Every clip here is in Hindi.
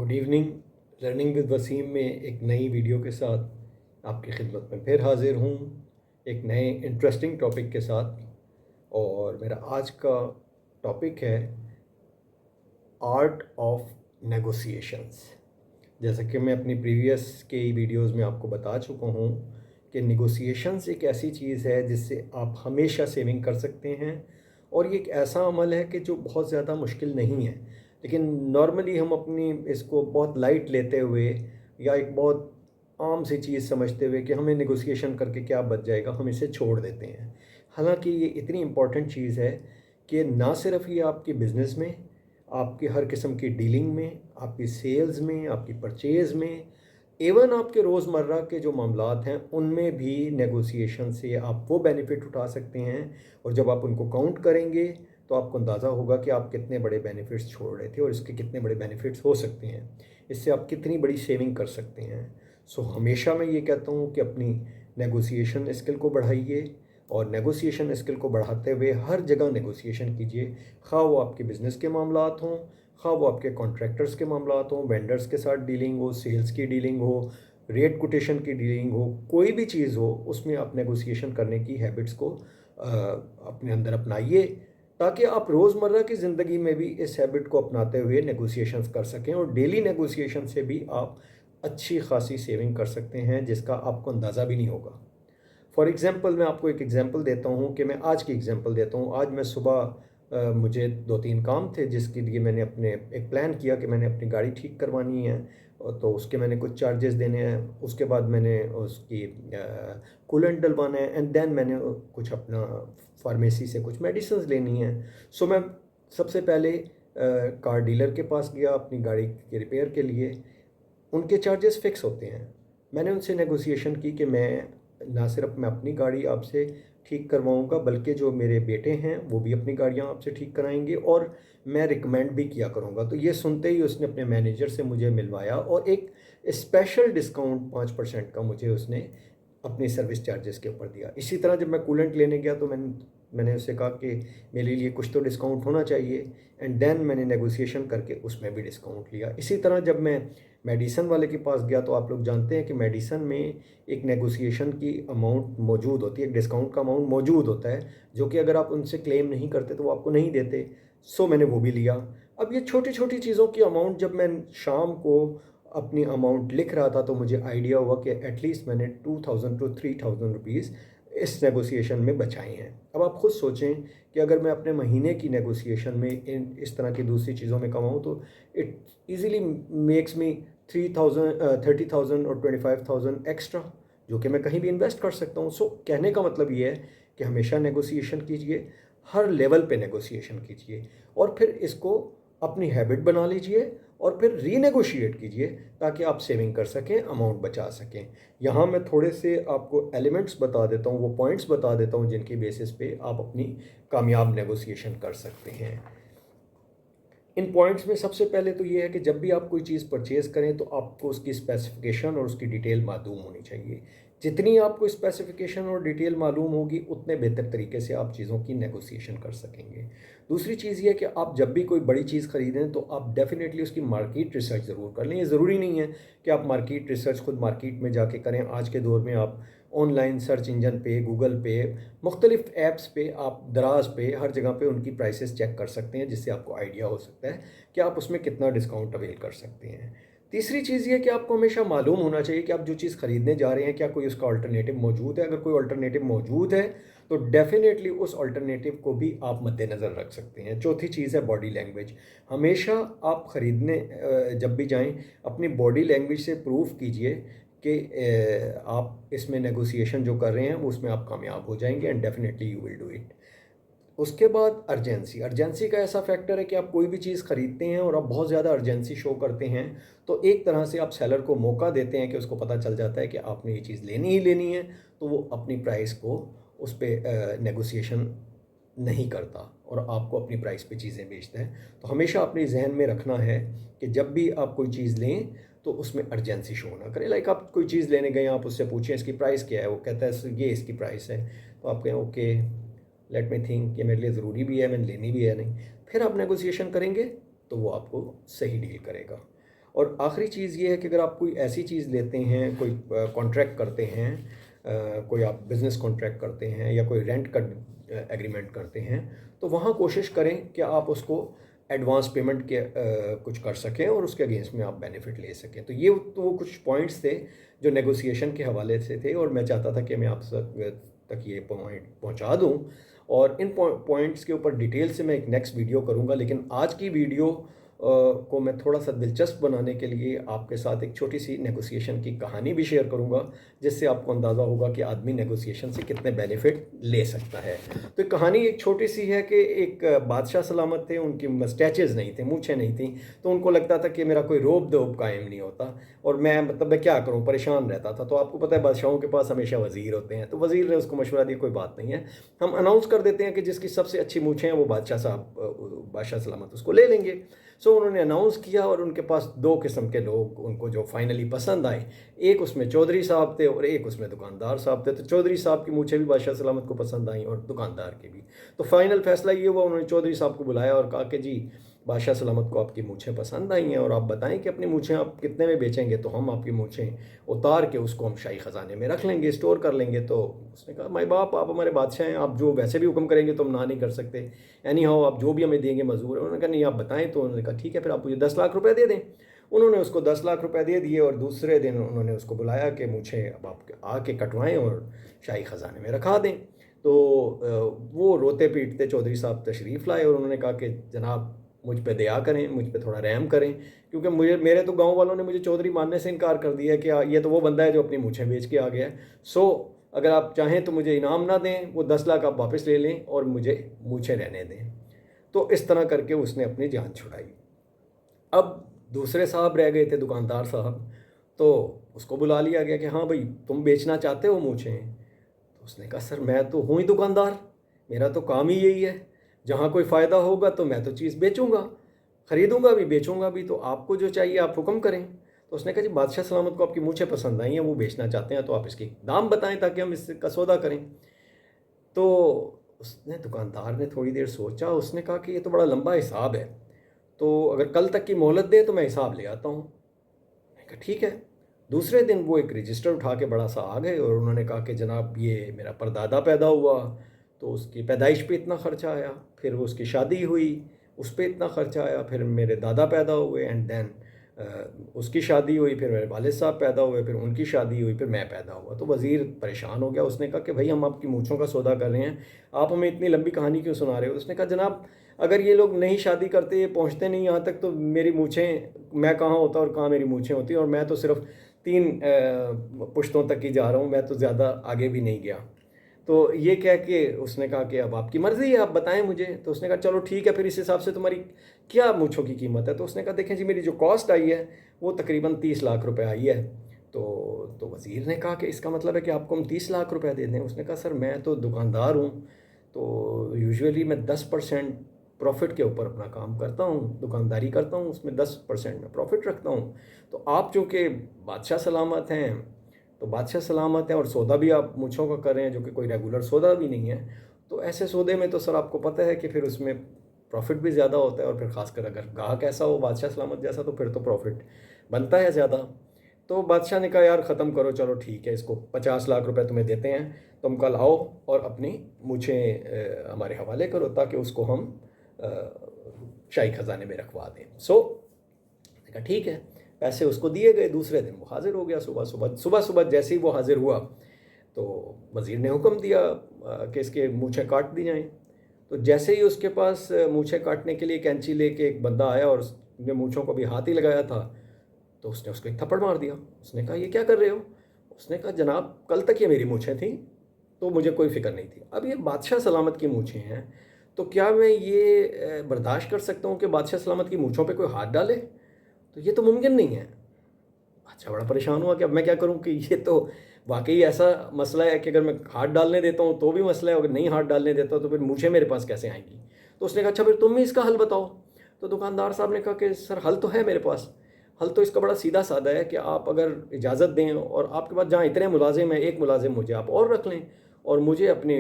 Good evening. Learning with Waseem में एक नई वीडियो के साथ आपकी खिदमत में फिर हाजिर हूँ, एक नए इंटरेस्टिंग टॉपिक के साथ। और मेरा आज का टॉपिक है आर्ट ऑफ नेगोशिएशंस। जैसा कि मैं अपनी प्रीवियस के वीडियोस में आपको बता चुका हूँ कि नेगोशिएशंस एक ऐसी चीज़ है जिससे आप हमेशा सेविंग कर सकते हैं, और ये एक ऐसा अमल है कि जो बहुत ज़्यादा मुश्किल नहीं है, लेकिन नॉर्मली हम अपनी इसको बहुत लाइट लेते हुए या एक बहुत आम सी चीज़ समझते हुए कि हमें नेगोशिएशन करके क्या बच जाएगा, हम इसे छोड़ देते हैं। हालांकि ये इतनी इम्पॉर्टेंट चीज़ है कि ना सिर्फ ये आपकी बिज़नेस में, आपकी हर किस्म की डीलिंग में, आपकी सेल्स में, आपकी परचेज़ में, इवन आपके रोज़मर्रा के जो मामलात हैं उनमें भी नेगोशिएशन से आप वो बेनिफिट उठा सकते हैं। और जब आप उनको काउंट करेंगे तो आपको अंदाज़ा होगा कि आप कितने बड़े बेनिफिट्स छोड़ रहे थे और इसके कितने बड़े बेनिफिट्स हो सकते हैं। इससे आप कितनी बड़ी सेविंग कर सकते हैं। सो हमेशा मैं ये कहता हूँ कि अपनी नेगोशिएशन स्किल को बढ़ाइए, और नेगोशिएशन स्किल को बढ़ाते हुए हर जगह नेगोशिएशन कीजिए, खा वो आपके बिज़नेस के मामलात हों, खा वो आपके कॉन्ट्रैक्टर्स के मामलात हों, वेंडर्स के साथ डीलिंग हो, सेल्स की डीलिंग हो, रेट कोटेशन की डीलिंग हो, कोई भी चीज़ हो, उसमें आप नेगोशिएशन करने की हैबिट्स को अपने अंदर अपनाइए, ताकि आप रोज़मर्रा की ज़िंदगी में भी इस हैबिट को अपनाते हुए नेगोशिएशंस कर सकें, और डेली नेगोशिएशन से भी आप अच्छी खासी सेविंग कर सकते हैं जिसका आपको अंदाज़ा भी नहीं होगा। फॉर एग्ज़ाम्पल मैं आपको एक एग्ज़ाम्पल देता हूँ कि मैं आज की एग्ज़ाम्पल देता हूँ। आज मैं सुबह मुझे 2-3 काम थे जिसके लिए मैंने अपने एक प्लान किया कि मैंने अपनी गाड़ी ठीक करवानी है, तो उसके मैंने कुछ चार्जेस देने हैं। उसके बाद मैंने उसकी कूलेंट डलवाना है, एंड देन मैंने कुछ अपना फार्मेसी से कुछ मेडिसिन लेनी है। सो मैं सबसे पहले कार डीलर के पास गया अपनी गाड़ी के रिपेयर के लिए। उनके चार्जेस फ़िक्स होते हैं। मैंने उनसे नेगोशिएशन की कि ना सिर्फ मैं अपनी गाड़ी आपसे ठीक करवाऊँगा, बल्कि जो मेरे बेटे हैं वो भी अपनी गाड़ियाँ आपसे ठीक कराएँगे, और मैं रिकमेंड भी किया करूँगा। तो ये सुनते ही उसने अपने मैनेजर से मुझे मिलवाया, और एक स्पेशल डिस्काउंट 5% का मुझे उसने अपनी सर्विस चार्जेस के ऊपर दिया। इसी तरह जब मैं कूलेंट लेने गया तो मैंने उससे कहा कि मेरे लिए कुछ तो डिस्काउंट होना चाहिए, एंड देन मैंने नेगोशिएशन करके उसमें भी डिस्काउंट लिया। इसी तरह जब मैं मेडिसन वाले के पास गया तो आप लोग जानते हैं कि मेडिसन में एक नेगोशिएशन की अमाउंट मौजूद होती है, एक डिस्काउंट का अमाउंट मौजूद होता है, जो कि अगर आप उनसे क्लेम नहीं करते तो वो आपको नहीं देते। सो मैंने वो भी लिया। अब ये छोटी छोटी चीज़ों की अमाउंट जब मैं शाम को अपनी अमाउंट लिख रहा था तो मुझे आइडिया हुआ कि एटलीस्ट मैंने 2000 टू 3000 रुपीज़ इस नेगोशिएशन में बचाए हैं। अब आप खुद सोचें कि अगर मैं अपने महीने की नेगोशिएशन में इस तरह की दूसरी चीज़ों में कमाऊँ तो इट ईज़िली मेक्स मी 30,000 और 25,000 एक्स्ट्रा, जो कि मैं कहीं भी इन्वेस्ट कर सकता हूँ। सो कहने का मतलब ये है कि हमेशा नेगोशिएशन कीजिए, हर लेवल पे नेगोशिएशन कीजिए, और फिर इसको अपनी हैबिट बना लीजिए, और फिर रीनेगोशिएट कीजिए ताकि आप सेविंग कर सकें, अमाउंट बचा सकें। यहाँ मैं थोड़े से आपको एलिमेंट्स बता देता हूँ, वो पॉइंट्स बता देता हूँ जिनकी बेसिस पे आप अपनी कामयाब नेगोशिएशन कर सकते हैं। इन पॉइंट्स में सबसे पहले तो ये है कि जब भी आप कोई चीज़ परचेज़ करें तो आपको उसकी स्पेसिफिकेशन और उसकी डिटेल मालूम होनी चाहिए। जितनी आपको स्पेसिफिकेशन और डिटेल मालूम होगी उतने बेहतर तरीके से आप चीज़ों की नेगोशिएशन कर सकेंगे। दूसरी चीज़ ये है कि आप जब भी कोई बड़ी चीज़ खरीदें तो आप डेफ़िनेटली उसकी मार्केट रिसर्च ज़रूर कर लें। ये ज़रूरी नहीं है कि आप मार्केट रिसर्च खुद मार्केट में जाके करें। आज के दौर में आप ऑनलाइन सर्च इंजन पे, गूगल पे, मुख्तलिफ़ ऐप्स पे, आप दराज पे, हर जगह पे उनकी प्राइसेस चेक कर सकते हैं, जिससे आपको आइडिया हो सकता है कि आप उसमें कितना डिस्काउंट अवेल कर सकते हैं। तीसरी चीज़ ये कि आपको हमेशा मालूम होना चाहिए कि आप जो चीज़ खरीदने जा रहे हैं क्या कोई उसका अल्टरनेटिव मौजूद है। अगर कोई अल्टरनेटिव मौजूद है तो डेफ़िनेटली उस अल्टरनेटिव को भी आप मद्देनज़र रख सकते हैं। चौथी चीज़ है बॉडी लैंग्वेज। हमेशा आप खरीदने जब भी जाएँ अपनी बॉडी लैंग्वेज से प्रूव कीजिए कि आप इसमें नेगोशिएशन जो कर रहे हैं उसमें आप कामयाब हो जाएंगे, and definitely you will do it. उसके बाद अर्जेंसी। अर्जेंसी का ऐसा फैक्टर है कि आप कोई भी चीज़ खरीदते हैं और आप बहुत ज़्यादा अर्जेंसी शो करते हैं तो एक तरह से आप सेलर को मौका देते हैं कि उसको पता चल जाता है कि आपने ये चीज़ लेनी ही लेनी है, तो वो अपनी प्राइस को उस पर नेगोशिएशन नहीं करता और आपको अपनी प्राइस पे चीज़ें बेचता है। तो हमेशा अपने जहन में रखना है कि जब भी आप कोई चीज़ लें तो उसमें अर्जेंसी शो ना करें। लाइक आप कोई चीज़ लेने गए, आप उससे पूछें इसकी प्राइस क्या है, वो कहता है ये इसकी प्राइस है, तो आप कहें ओके लेट मी थिंक, ये मेरे लिए ज़रूरी भी है, मैंने लेनी भी है नहीं। फिर आप नेगोशिएशन करेंगे तो वो आपको सही डील करेगा। और आखिरी चीज़ ये है कि अगर आप कोई ऐसी चीज़ लेते हैं, कोई कॉन्ट्रैक्ट करते हैं, कोई आप बिज़नेस कॉन्ट्रैक्ट करते हैं या कोई रेंट का एग्रीमेंट करते हैं, तो वहाँ कोशिश करें कि आप उसको एडवांस पेमेंट के कुछ कर सकें और उसके अगेंस्ट में आप बेनिफिट ले सकें। तो ये तो वो कुछ पॉइंट्स थे जो नेगोशिएशन के हवाले से थे, और मैं चाहता था कि मैं आप तक ये पॉइंट पहुंचा दूं, और इन पॉइंट्स के ऊपर डिटेल से मैं एक नेक्स्ट वीडियो करूंगा। लेकिन आज की वीडियो को मैं थोड़ा सा दिलचस्प बनाने के लिए आपके साथ एक छोटी सी नेगोशिएशन की कहानी भी शेयर करूंगा, जिससे आपको अंदाज़ा होगा कि आदमी नेगोशिएशन से कितने बेनिफिट ले सकता है। तो कहानी एक छोटी सी है कि एक बादशाह सलामत थे, उनकी मस्टैचेज़ नहीं थे, मूछें नहीं थी, तो उनको लगता था कि मेरा कोई रोब दोब कायम नहीं होता और मैं क्या करूं, परेशान रहता था। तो आपको पता है बादशाहों के पास हमेशा वज़ीर होते हैं, तो वज़ीर ने उसको मशवरा दिया कोई बात नहीं है, हम अनाउंस कर देते हैं कि जिसकी सबसे अच्छी मूछें हैं वो बादशाह सलामत उसको ले लेंगे। सो उन्होंने अनाउंस किया और उनके पास दो किस्म के लोग उनको जो फाइनली पसंद आए, एक उसमें चौधरी साहब थे और एक उसमें दुकानदार साहब थे। तो चौधरी साहब की मूछें भी बादशाह सलामत को पसंद आई और दुकानदार की भी। तो फाइनल फैसला ये हुआ, उन्होंने चौधरी साहब को बुलाया और कहा कि जी बादशाह सलामत को आपकी मूछें पसंद आई हैं और आप बताएं कि अपनी मूछें आप कितने में बेचेंगे, तो हम आपकी मूछें उतार के उसको हम शाही ख़जाने में रख लेंगे, स्टोर कर लेंगे। तो उसने कहा माई बाप, आप हमारे बादशाह हैं, आप जो वैसे भी हुक्म करेंगे तो हम ना नहीं कर सकते, एनी हाउ आप जो भी हमें देंगे मंजूर है। उन्होंने कहा नहीं आप बताएं। तो उन्होंने कहा ठीक है, फिर आप मुझे 10 लाख रुपये दे दें। उन्होंने उसको 10 लाख रुपए दे दिए और दूसरे दिन उन्होंने उसको बुलाया कि मुझे अब आप आके कटवाएं और शाही ख़जाने में रखा दें। तो वो रोते पीटते चौधरी साहब तशरीफ़ लाए और उन्होंने कहा कि जनाब मुझ पे दया करें, मुझ पे थोड़ा रहम करें, क्योंकि मेरे तो गांव वालों ने मुझे चौधरी मानने से इनकार कर दिया कि ये तो वो बंदा है जो अपनी मूछें बेच के आ गया है। सो अगर आप चाहें तो मुझे इनाम ना दें, वो 10 लाख आप वापस ले लें और मुझे मूछें रहने दें। तो इस तरह करके उसने अपनी जान छुड़ाई। अब दूसरे साहब रह गए थे, दुकानदार साहब, तो उसको बुला लिया गया कि हाँ भाई तुम बेचना चाहते हो मूछें? तो उसने कहा सर मैं तो हूँ ही दुकानदार, मेरा तो काम ही यही है, जहाँ कोई फ़ायदा होगा तो मैं तो चीज़ बेचूंगा, ख़रीदूंगा भी बेचूंगा भी, तो आपको जो चाहिए आप हुक्म करें। तो उसने कहा जी बादशाह सलामत को आपकी मूछें पसंद आई हैं, वो बेचना चाहते हैं, तो आप इसकी दाम बताएं ताकि हम इसका सौदा करें। तो उसने दुकानदार ने थोड़ी देर सोचा, उसने कहा कि ये तो बड़ा लंबा हिसाब है, तो अगर कल तक की मोहलत दें तो मैं हिसाब ले आता हूँ। मैंने कहा ठीक है। दूसरे दिन वो एक रजिस्टर उठा के बड़ा सा आ गए और उन्होंने कहा कि जनाब ये मेरा परदादा पैदा हुआ तो उसकी पैदाइश पे इतना ख़र्चा आया, फिर वो उसकी शादी हुई उस पर इतना ख़र्चा आया, फिर मेरे दादा पैदा हुए एंड देन उसकी शादी हुई, फिर मेरे वालिद साहब पैदा हुए, फिर उनकी शादी हुई, फिर मैं पैदा हुआ। तो वज़ीर परेशान हो गया, उसने कहा कि भाई हम आपकी मूँछों का सौदा कर रहे हैं, आप हमें इतनी लंबी कहानी क्यों सुना रहे हो? उसने कहा जनाब अगर ये लोग नहीं शादी करते, ये पहुँचते नहीं यहाँ तक, तो मेरी मूँछें, मैं कहाँ होता और कहाँ मेरी मूँछें होती, और मैं तो सिर्फ 3 पुश्तों तक ही जा रहा हूँ, मैं तो ज़्यादा आगे भी नहीं गया। तो ये कह के उसने कहा कि अब आपकी मर्ज़ी है, आप बताएं मुझे। तो उसने कहा चलो ठीक है, फिर इस हिसाब से तुम्हारी क्या मूँछों की कीमत है? तो उसने कहा देखें जी मेरी जो कॉस्ट आई है वो तकरीबन 30 लाख रुपए आई है। तो वज़ीर ने कहा कि इसका मतलब है कि आपको हम 30 लाख रुपए दे दें? उसने कहा सर मैं तो दुकानदार हूँ, तो यूजुअली मैं 10% प्रॉफिट के ऊपर अपना काम करता हूँ, दुकानदारी करता हूँ, उसमें 10% में प्रॉफिट रखता हूँ। तो आप चूँकि बादशाह सलामत हैं, तो बादशाह सलामत हैं और सौदा भी आप मूँछों का कर रहे हैं जो कि कोई रेगुलर सौदा भी नहीं है, तो ऐसे सौदे में तो सर आपको पता है कि फिर उसमें प्रॉफिट भी ज़्यादा होता है, और फिर ख़ासकर अगर ग्राहक ऐसा हो बादशाह सलामत जैसा, तो फिर तो प्रॉफिट बनता है ज़्यादा। तो बादशाह ने कहा यार ख़त्म करो, चलो ठीक है, इसको 50 लाख रुपए तुम्हें देते हैं, तुम कल आओ और अपनी मूछें हमारे हवाले करो ताकि उसको हम शाही ख़जाने में रखवा दें। सो कहा ठीक है, पैसे उसको दिए गए। दूसरे दिन वो हाजिर हो गया, सुबह सुबह जैसे ही वो हाजिर हुआ तो वज़ीर ने हुक्म दिया कि इसके मूछें काट दी जाएँ। तो जैसे ही उसके पास मूछें काटने के लिए कैंची लेके एक बंदा आया और उसने मूछों को भी हाथ ही लगाया था, तो उसने उसको एक थप्पड़ मार दिया। उसने कहा ये क्या कर रहे हो? उसने कहा जनाब कल तक ये मेरी मूछें थी तो मुझे कोई फ़िक्र नहीं थी, अब ये बादशाह सलामत की मूछें हैं, तो क्या मैं ये बर्दाश्त कर सकता हूँ कि बादशाह सलामत की मूछों पे कोई हाथ डाले? तो ये तो मुमकिन नहीं है। अच्छा बड़ा परेशान हुआ कि अब मैं क्या करूँ, कि ये तो वाकई ऐसा मसला है कि अगर मैं हाथ डालने देता हूँ तो भी मसला है, अगर नहीं हाथ डालने देता तो फिर मूछें मेरे पास कैसे आएंगी? तो उसने कहा अच्छा फिर तुम ही इसका हल बताओ। तो दुकानदार साहब ने कहा कि सर हल तो है मेरे पास, हल तो इसका बड़ा सीधा सादा है कि आप अगर इजाज़त दें और आपके पास जहाँ इतने मुलाजिम हैं, एक मुलाजिम मुझे आप और रख लें और मुझे अपनी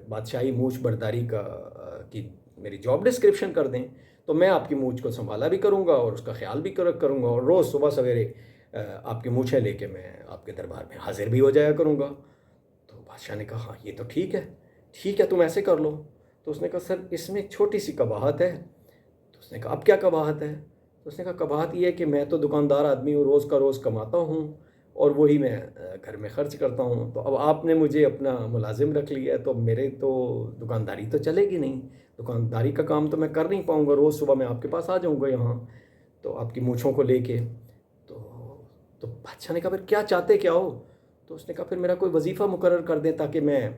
बादशाही मूछ बर्दारी की मेरी जॉब डिस्क्रिप्शन कर दें, तो मैं आपकी मूंछ को संभाला भी करूँगा और उसका ख्याल भी करूँगा, और रोज़ सुबह सवेरे आपकी मूँछें लेके मैं आपके दरबार में हाजिर भी हो जाया करूँगा। तो बादशाह ने कहा, हाँ ये तो ठीक है तुम ऐसे कर लो। तो उसने कहा, सर इसमें एक छोटी सी कबाहत है। तो उसने कहा, अब क्या कबाहत है? तो उसने कहा, कबाहत ये है कि मैं तो दुकानदार आदमी हूँ, रोज़ का रोज़ कमाता हूँ और वही मैं घर में ख़र्च करता हूँ। तो अब आपने मुझे अपना मुलाजिम रख लिया है, तो मेरे तो दुकानदारी तो चलेगी नहीं, दुकानदारी का काम तो मैं कर नहीं पाऊँगा। रोज़ सुबह मैं आपके पास आ जाऊँगा यहाँ, तो आपकी मूँछों को लेके। तो तो बादशाह ने कहा, फिर क्या चाहते क्या हो? तो उसने कहा, फिर मेरा कोई वजीफ़ा मुकर्रर कर दें ताकि मैं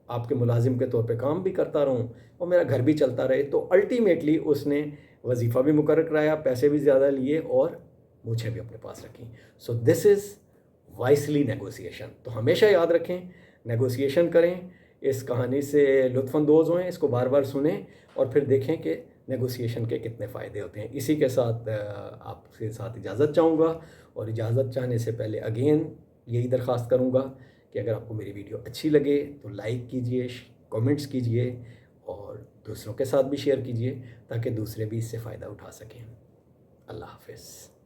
आपके मुलाजिम के तौर पे काम भी करता रहूं और मेरा घर भी चलता रहे। तो अल्टीमेटली उसने वजीफ़ा भी मुकर्रर कराया, पैसे भी ज़्यादा लिए और मुझे भी अपने पास रखी। So this is wisely negotiation. तो हमेशा याद रखें, नेगोशिएशन करें, इस कहानी से लुत्फ़अंदोज़ हों, इसको बार बार सुनें और फिर देखें कि नेगोशिएशन के कितने फ़ायदे होते हैं। इसी के साथ आपके साथ इजाज़त चाहूँगा, और इजाज़त चाहने से पहले अगेन यही दरख्वास्त करूँगा कि अगर आपको मेरी वीडियो अच्छी लगे तो लाइक कीजिए, कमेंट्स कीजिए और दूसरों के साथ भी शेयर कीजिए ताकि दूसरे भी इससे फ़ायदा उठा सकें। अल्लाह हाफ़िज़।